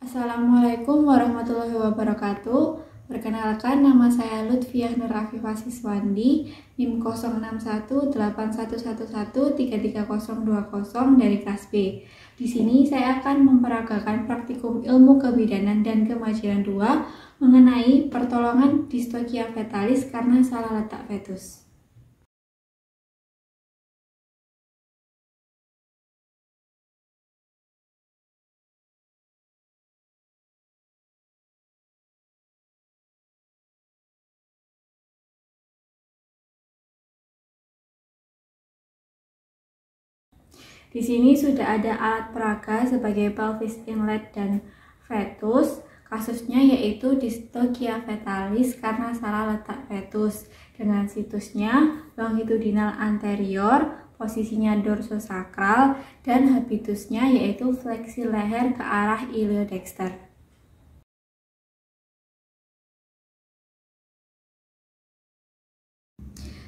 Assalamualaikum warahmatullahi wabarakatuh. Perkenalkan, nama saya Lutfiah Nur Afifah Siswandi, NIM 06618111330020 dari kelas B. Di sini saya akan memperagakan praktikum ilmu kebidanan dan kemajuan 2 mengenai pertolongan distokia fetalis karena salah letak fetus. Di sini sudah ada alat peraga sebagai pelvis inlet dan fetus. Kasusnya yaitu distokia fetalis karena salah letak fetus dengan situsnya longitudinal anterior, posisinya dorsosakral, dan habitusnya yaitu fleksi leher ke arah iliodexter.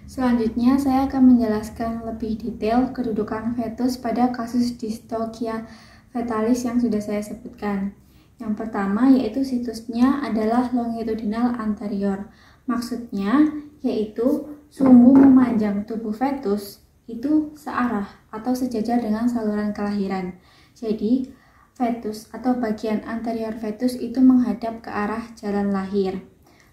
Selanjutnya, saya akan menjelaskan lebih detail kedudukan fetus pada kasus distokia fetalis yang sudah saya sebutkan. Yang pertama yaitu situsnya adalah longitudinal anterior. Maksudnya yaitu sumbu memanjang tubuh fetus itu searah atau sejajar dengan saluran kelahiran. Jadi, fetus atau bagian anterior fetus itu menghadap ke arah jalan lahir.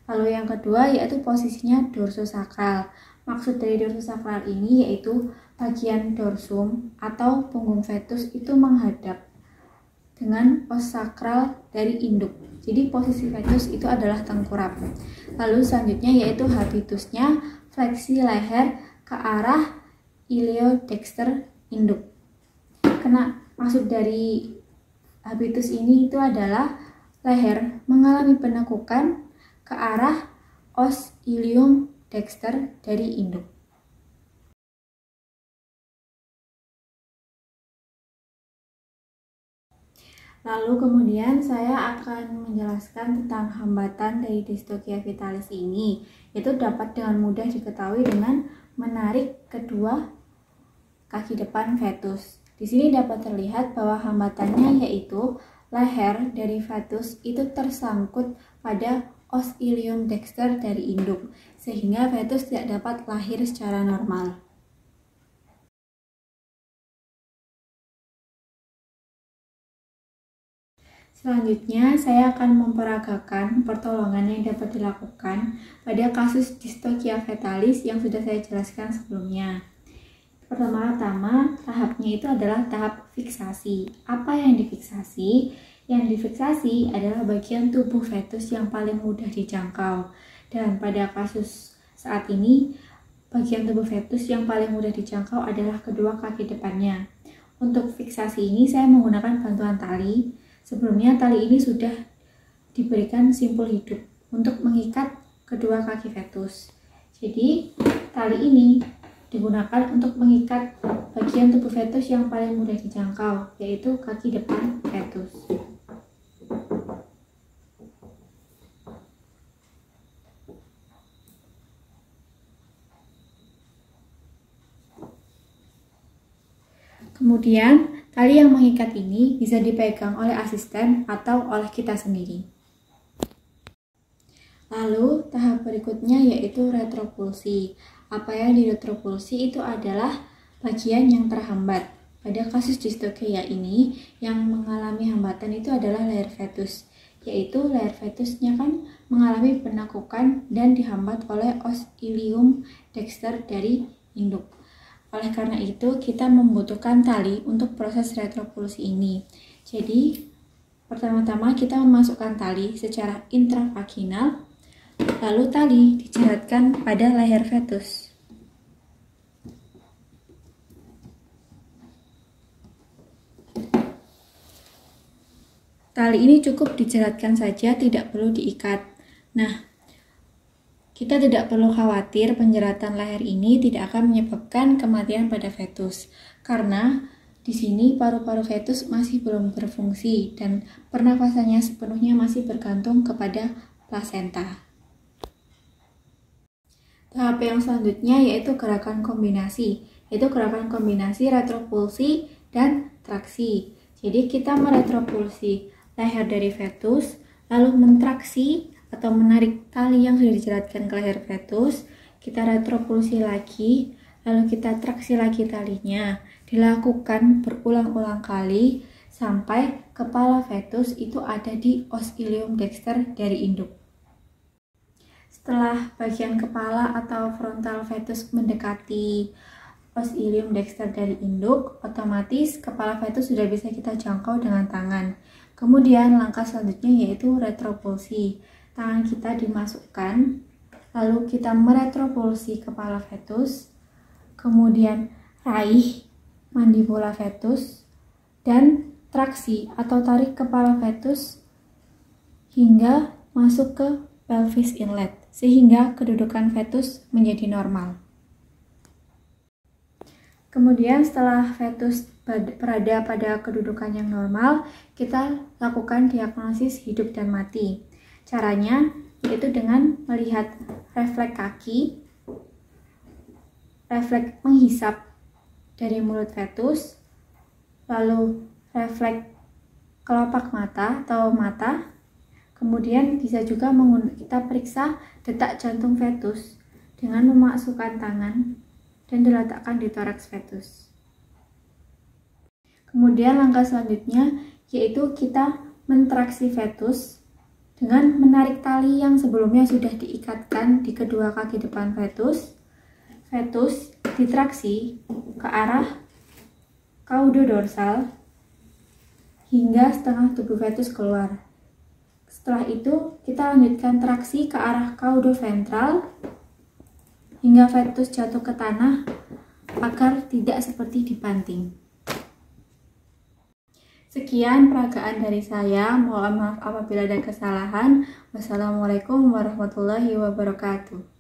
Lalu yang kedua yaitu posisinya dorsosakral. Maksud dari dorsosakral ini yaitu bagian dorsum atau punggung fetus itu menghadap dengan os sakral dari induk. Jadi posisi fetus itu adalah tengkurap. Lalu selanjutnya yaitu habitusnya fleksi leher ke arah iliodexter induk. Maksud dari habitus ini itu adalah leher mengalami penekukan ke arah os ilium dexter dari induk. Lalu kemudian saya akan menjelaskan tentang hambatan dari distokia fetalis ini, yaitu dapat dengan mudah diketahui dengan menarik kedua kaki depan fetus. Di sini dapat terlihat bahwa hambatannya yaitu leher dari fetus itu tersangkut pada os ilium dexter dari induk, sehingga fetus tidak dapat lahir secara normal. Selanjutnya, saya akan memperagakan pertolongan yang dapat dilakukan pada kasus distokia fetalis yang sudah saya jelaskan sebelumnya. Pertama-tama, tahapnya itu adalah tahap fiksasi. Apa yang difiksasi? Yang difiksasi adalah bagian tubuh fetus yang paling mudah dijangkau. Dan pada kasus saat ini, bagian tubuh fetus yang paling mudah dijangkau adalah kedua kaki depannya. Untuk fiksasi ini saya menggunakan bantuan tali. Sebelumnya tali ini sudah diberikan simpul hidup untuk mengikat kedua kaki fetus. Jadi tali ini digunakan untuk mengikat bagian tubuh fetus yang paling mudah dijangkau, yaitu kaki depan fetus. Kemudian, tali yang mengikat ini bisa dipegang oleh asisten atau oleh kita sendiri. Lalu, tahap berikutnya yaitu retropulsi. Apa yang diretropulsi itu adalah bagian yang terhambat. Pada kasus distokia ini, yang mengalami hambatan itu adalah leher fetus, yaitu leher fetusnya kan mengalami penekukan dan dihambat oleh os ilium dexter dari induk. Oleh karena itu, kita membutuhkan tali untuk proses retropulsi ini. Jadi, pertama-tama kita memasukkan tali secara intravaginal, lalu tali dijeratkan pada leher fetus. Tali ini cukup dijeratkan saja, tidak perlu diikat. Nah, kita tidak perlu khawatir penjeratan leher ini tidak akan menyebabkan kematian pada fetus, karena di sini paru-paru fetus masih belum berfungsi dan pernafasannya sepenuhnya masih bergantung kepada plasenta. Tahap yang selanjutnya yaitu gerakan kombinasi, retropulsi dan traksi. Jadi kita meretropulsi leher dari fetus, lalu mentraksi atau menarik tali yang sudah dijeratkan ke leher fetus, kita retropulsi lagi, lalu kita traksi lagi talinya. Dilakukan berulang-ulang kali sampai kepala fetus itu ada di os ilium dexter dari induk. Setelah bagian kepala atau frontal fetus mendekati os ilium dexter dari induk, otomatis kepala fetus sudah bisa kita jangkau dengan tangan. Kemudian langkah selanjutnya yaitu retropulsi. Tangan kita dimasukkan, lalu kita meretropulsi kepala fetus, kemudian raih mandibula fetus, dan traksi atau tarik kepala fetus hingga masuk ke pelvis inlet, sehingga kedudukan fetus menjadi normal. Kemudian setelah fetus berada pada kedudukan yang normal, kita lakukan diagnosis hidup dan mati. Caranya yaitu dengan melihat refleks kaki, refleks menghisap dari mulut fetus, lalu refleks kelopak mata atau mata. Kemudian bisa juga kita periksa detak jantung fetus dengan memasukkan tangan dan diletakkan di toraks fetus. Kemudian langkah selanjutnya yaitu kita mentraksi fetus dengan menarik tali yang sebelumnya sudah diikatkan di kedua kaki depan fetus. Fetus ditraksi ke arah caudodorsal hingga setengah tubuh fetus keluar. Setelah itu kita lanjutkan traksi ke arah caudoventral hingga fetus jatuh ke tanah agar tidak seperti dibanting. Sekian peragaan dari saya. Mohon maaf apabila ada kesalahan. Wassalamualaikum warahmatullahi wabarakatuh.